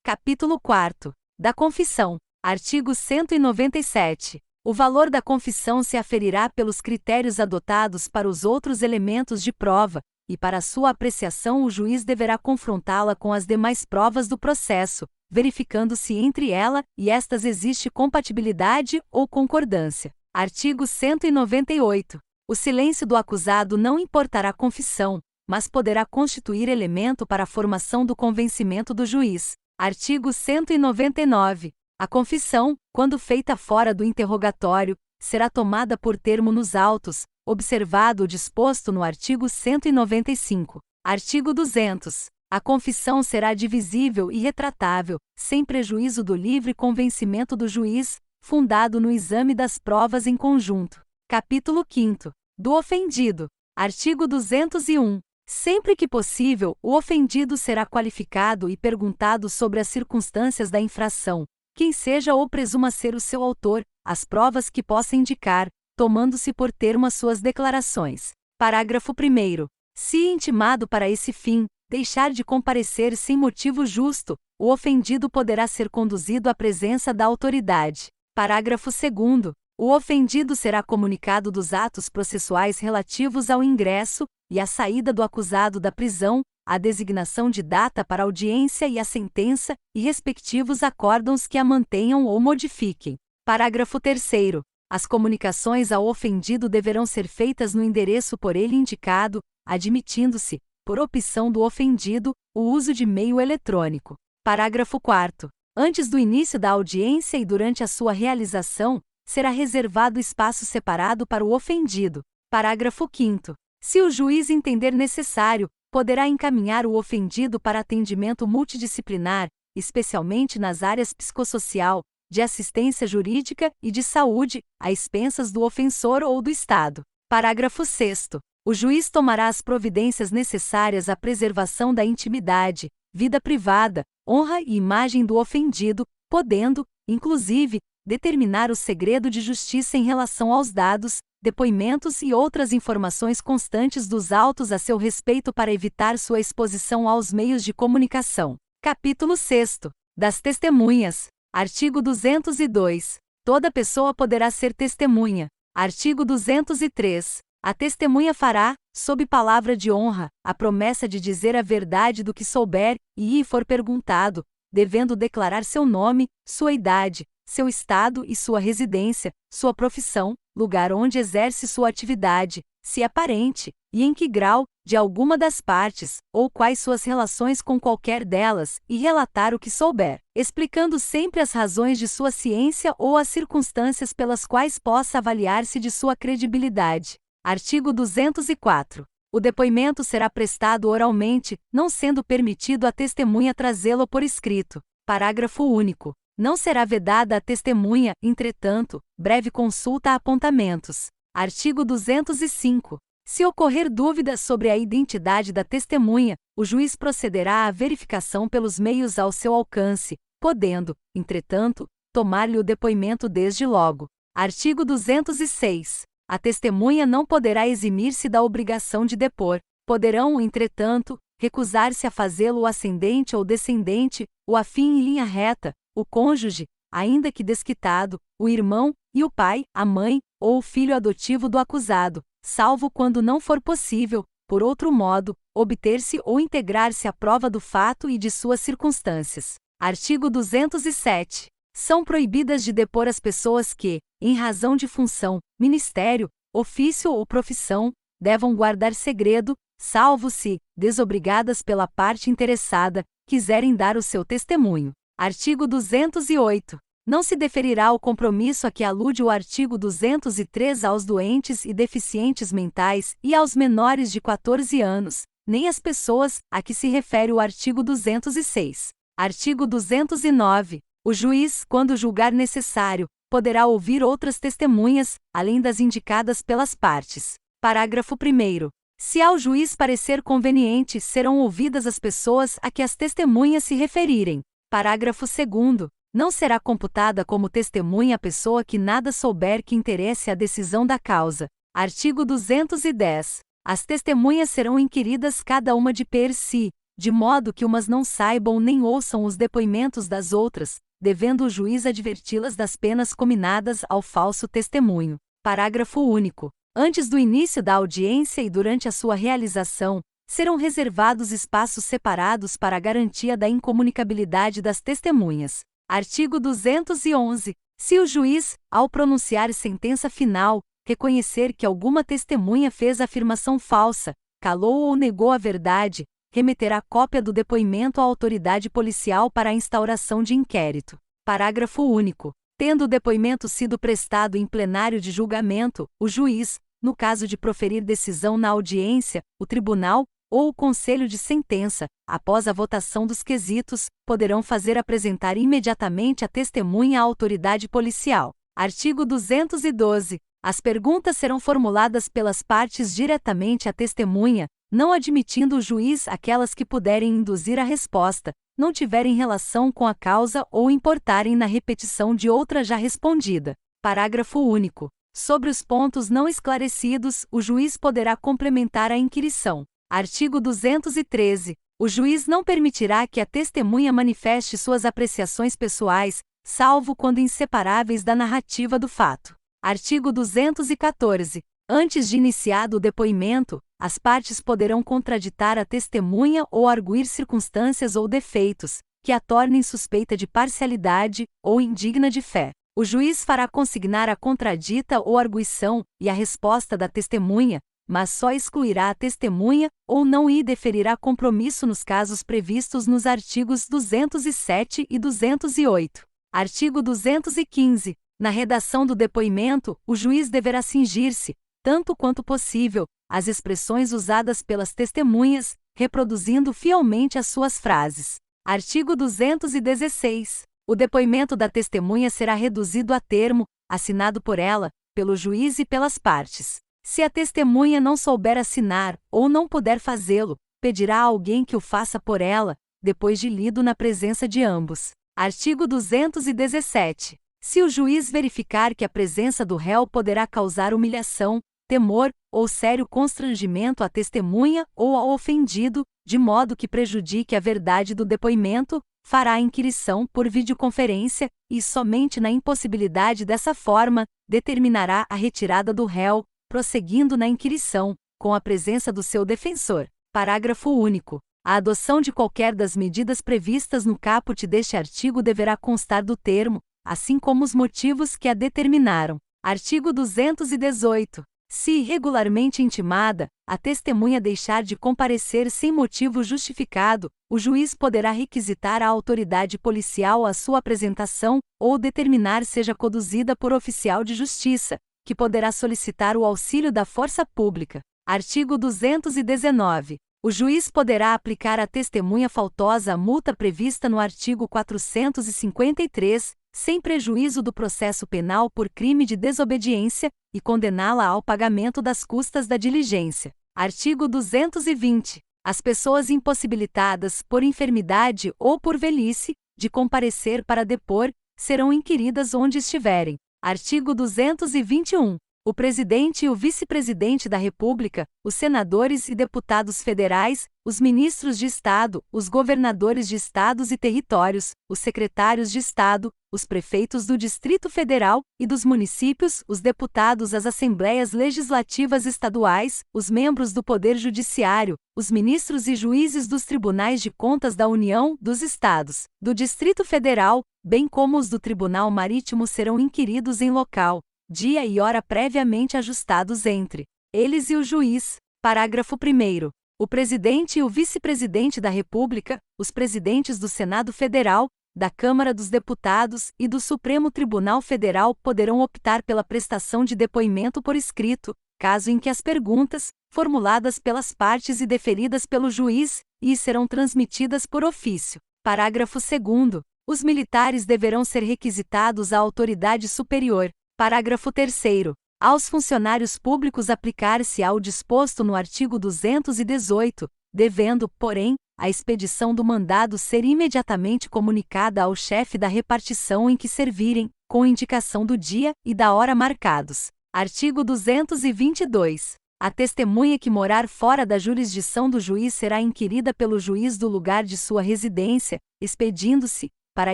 Capítulo 4. Da confissão. Artigo 197. O valor da confissão se aferirá pelos critérios adotados para os outros elementos de prova, e para sua apreciação o juiz deverá confrontá-la com as demais provas do processo, verificando se entre ela e estas existe compatibilidade ou concordância. Artigo 198. O silêncio do acusado não importará confissão, mas poderá constituir elemento para a formação do convencimento do juiz. Artigo 199. A confissão, quando feita fora do interrogatório, será tomada por termo nos autos, observado o disposto no artigo 195. Artigo 200. A confissão será divisível e retratável, sem prejuízo do livre convencimento do juiz, fundado no exame das provas em conjunto. Capítulo 5. Do ofendido. Artigo 201. Sempre que possível, o ofendido será qualificado e perguntado sobre as circunstâncias da infração, quem seja ou presuma ser o seu autor, as provas que possa indicar, tomando-se por termo as suas declarações. Parágrafo 1º. Se intimado para esse fim, deixar de comparecer sem motivo justo, o ofendido poderá ser conduzido à presença da autoridade. Parágrafo 2º. O ofendido será comunicado dos atos processuais relativos ao ingresso e à saída do acusado da prisão, a designação de data para audiência e a sentença, e respectivos acórdãos que a mantenham ou modifiquem. Parágrafo 3º. As comunicações ao ofendido deverão ser feitas no endereço por ele indicado, admitindo-se, por opção do ofendido, o uso de meio eletrônico. Parágrafo 4º. Antes do início da audiência e durante a sua realização, será reservado espaço separado para o ofendido. Parágrafo 5º. Se o juiz entender necessário, poderá encaminhar o ofendido para atendimento multidisciplinar, especialmente nas áreas psicossocial, de assistência jurídica e de saúde, a expensas do ofensor ou do Estado. Parágrafo 6º. O juiz tomará as providências necessárias à preservação da intimidade, vida privada, honra e imagem do ofendido, podendo, inclusive, determinar o segredo de justiça em relação aos dados, depoimentos e outras informações constantes dos autos a seu respeito para evitar sua exposição aos meios de comunicação. Capítulo 6. Das testemunhas. Artigo 202. Toda pessoa poderá ser testemunha. Artigo 203. A testemunha fará, sob palavra de honra, a promessa de dizer a verdade do que souber e for perguntado, devendo declarar seu nome, sua idade, seu estado e sua residência, sua profissão, lugar onde exerce sua atividade, se aparente, e em que grau, de alguma das partes, ou quais suas relações com qualquer delas, e relatar o que souber, explicando sempre as razões de sua ciência ou as circunstâncias pelas quais possa avaliar-se de sua credibilidade. Artigo 204. O depoimento será prestado oralmente, não sendo permitido à testemunha trazê-lo por escrito. Parágrafo único. Não será vedada à testemunha, entretanto, breve consulta a apontamentos. Artigo 205. Se ocorrer dúvidas sobre a identidade da testemunha, o juiz procederá à verificação pelos meios ao seu alcance, podendo, entretanto, tomar-lhe o depoimento desde logo. Artigo 206. A testemunha não poderá eximir-se da obrigação de depor. Poderão, entretanto, recusar-se a fazê-lo o ascendente ou descendente, o afim em linha reta, o cônjuge, ainda que desquitado, o irmão, e o pai, a mãe, ou o filho adotivo do acusado, salvo quando não for possível, por outro modo, obter-se ou integrar-se à prova do fato e de suas circunstâncias. Artigo 207. São proibidas de depor as pessoas que, em razão de função, ministério, ofício ou profissão, devam guardar segredo, salvo se, desobrigadas pela parte interessada, quiserem dar o seu testemunho. Artigo 208. Não se deferirá o compromisso a que alude o artigo 203 aos doentes e deficientes mentais e aos menores de 14 anos, nem às pessoas a que se refere o artigo 206. Artigo 209. O juiz, quando julgar necessário, poderá ouvir outras testemunhas, além das indicadas pelas partes. Parágrafo 1º. Se ao juiz parecer conveniente, serão ouvidas as pessoas a que as testemunhas se referirem. Parágrafo 2º. Não será computada como testemunha a pessoa que nada souber que interesse a decisão da causa. Artigo 210. As testemunhas serão inquiridas cada uma de per si, de modo que umas não saibam nem ouçam os depoimentos das outras, devendo o juiz adverti-las das penas cominadas ao falso testemunho. Parágrafo único. Antes do início da audiência e durante a sua realização, serão reservados espaços separados para a garantia da incomunicabilidade das testemunhas. Artigo 211. Se o juiz, ao pronunciar sentença final, reconhecer que alguma testemunha fez afirmação falsa, calou ou negou a verdade, remeterá cópia do depoimento à autoridade policial para a instauração de inquérito. Parágrafo único. Tendo o depoimento sido prestado em plenário de julgamento, o juiz, no caso de proferir decisão na audiência, o tribunal, ou o conselho de sentença, após a votação dos quesitos, poderão fazer apresentar imediatamente a testemunha à autoridade policial. Artigo 212. As perguntas serão formuladas pelas partes diretamente à testemunha, não admitindo o juiz aquelas que puderem induzir a resposta, não tiverem relação com a causa ou importarem na repetição de outra já respondida. Parágrafo único. Sobre os pontos não esclarecidos, o juiz poderá complementar a inquirição. Artigo 213. O juiz não permitirá que a testemunha manifeste suas apreciações pessoais, salvo quando inseparáveis da narrativa do fato. Artigo 214. Antes de iniciado o depoimento, as partes poderão contraditar a testemunha ou arguir circunstâncias ou defeitos, que a tornem suspeita de parcialidade ou indigna de fé. O juiz fará consignar a contradita ou arguição e a resposta da testemunha, mas só excluirá a testemunha ou não lhe deferirá compromisso nos casos previstos nos artigos 207 e 208. Artigo 215. Na redação do depoimento, o juiz deverá cingir-se, tanto quanto possível, às expressões usadas pelas testemunhas, reproduzindo fielmente as suas frases. Artigo 216. O depoimento da testemunha será reduzido a termo, assinado por ela, pelo juiz e pelas partes. Se a testemunha não souber assinar ou não puder fazê-lo, pedirá a alguém que o faça por ela, depois de lido na presença de ambos. Artigo 217. Se o juiz verificar que a presença do réu poderá causar humilhação, temor ou sério constrangimento à testemunha ou ao ofendido, de modo que prejudique a verdade do depoimento, fará a inquirição por videoconferência e, somente na impossibilidade dessa forma, determinará a retirada do réu, prosseguindo na inquirição, com a presença do seu defensor. Parágrafo único. A adoção de qualquer das medidas previstas no caput deste artigo deverá constar do termo, assim como os motivos que a determinaram. Artigo 218. Se irregularmente intimada, a testemunha deixar de comparecer sem motivo justificado, o juiz poderá requisitar à autoridade policial a sua apresentação ou determinar seja conduzida por oficial de justiça, que poderá solicitar o auxílio da força pública. Artigo 219. O juiz poderá aplicar à testemunha faltosa a multa prevista no artigo 453, sem prejuízo do processo penal por crime de desobediência, e condená-la ao pagamento das custas da diligência. Artigo 220. As pessoas impossibilitadas, por enfermidade ou por velhice, de comparecer para depor, serão inquiridas onde estiverem. Artigo 221. O presidente e o vice-presidente da República, os senadores e deputados federais, os ministros de Estado, os governadores de estados e territórios, os secretários de Estado, os prefeitos do Distrito Federal e dos municípios, os deputados às assembleias legislativas estaduais, os membros do Poder Judiciário, os ministros e juízes dos Tribunais de Contas da União, dos Estados, do Distrito Federal, bem como os do Tribunal Marítimo serão inquiridos em local, dia e hora previamente ajustados entre eles e o juiz. Parágrafo 1º. O presidente e o vice-presidente da República, os presidentes do Senado Federal, da Câmara dos Deputados e do Supremo Tribunal Federal poderão optar pela prestação de depoimento por escrito, caso em que as perguntas, formuladas pelas partes e deferidas pelo juiz, e serão transmitidas por ofício. Parágrafo 2º. Os militares deverão ser requisitados à autoridade superior. Parágrafo 3º. Aos funcionários públicos aplicar-se ao disposto no artigo 218, devendo, porém, a expedição do mandado ser imediatamente comunicada ao chefe da repartição em que servirem, com indicação do dia e da hora marcados. Artigo 222. A testemunha que morar fora da jurisdição do juiz será inquirida pelo juiz do lugar de sua residência, expedindo-se, para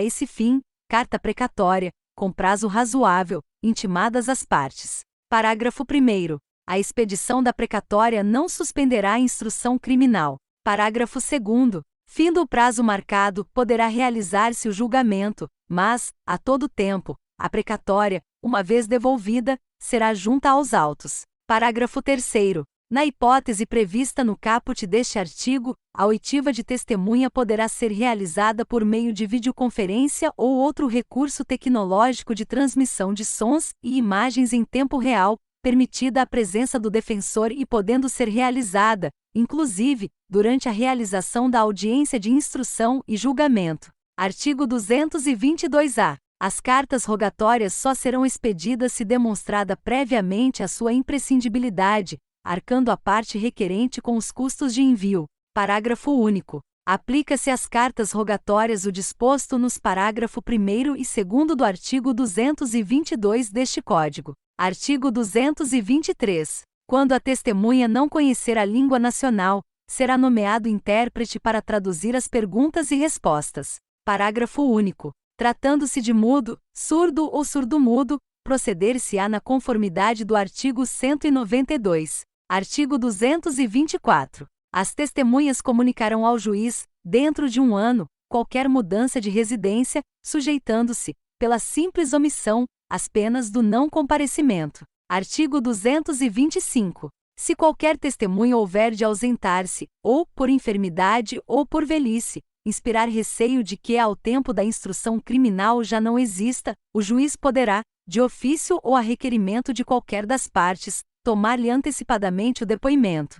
esse fim, carta precatória, com prazo razoável, intimadas as partes. Parágrafo 1º. A expedição da precatória não suspenderá a instrução criminal. Parágrafo 2º. Findo o prazo marcado, poderá realizar-se o julgamento, mas, a todo tempo, a precatória, uma vez devolvida, será junta aos autos. Parágrafo 3º. Na hipótese prevista no caput deste artigo, a oitiva de testemunha poderá ser realizada por meio de videoconferência ou outro recurso tecnológico de transmissão de sons e imagens em tempo real, permitida a presença do defensor e podendo ser realizada, inclusive, durante a realização da audiência de instrução e julgamento. Artigo 222-A. As cartas rogatórias só serão expedidas se demonstrada previamente a sua imprescindibilidade, arcando a parte requerente com os custos de envio. Parágrafo único. Aplica-se às cartas rogatórias o disposto nos parágrafo 1º e 2º do artigo 222 deste Código. Artigo 223. Quando a testemunha não conhecer a língua nacional, será nomeado intérprete para traduzir as perguntas e respostas. Parágrafo único. Tratando-se de mudo, surdo ou surdo-mudo, proceder-se-á na conformidade do artigo 192. Artigo 224. As testemunhas comunicarão ao juiz, dentro de 1 ano, qualquer mudança de residência, sujeitando-se, pela simples omissão, às penas do não comparecimento. Artigo 225. Se qualquer testemunha houver de ausentar-se, ou por enfermidade ou por velhice, inspirar receio de que ao tempo da instrução criminal já não exista, o juiz poderá, de ofício ou a requerimento de qualquer das partes, tomar-lhe antecipadamente o depoimento.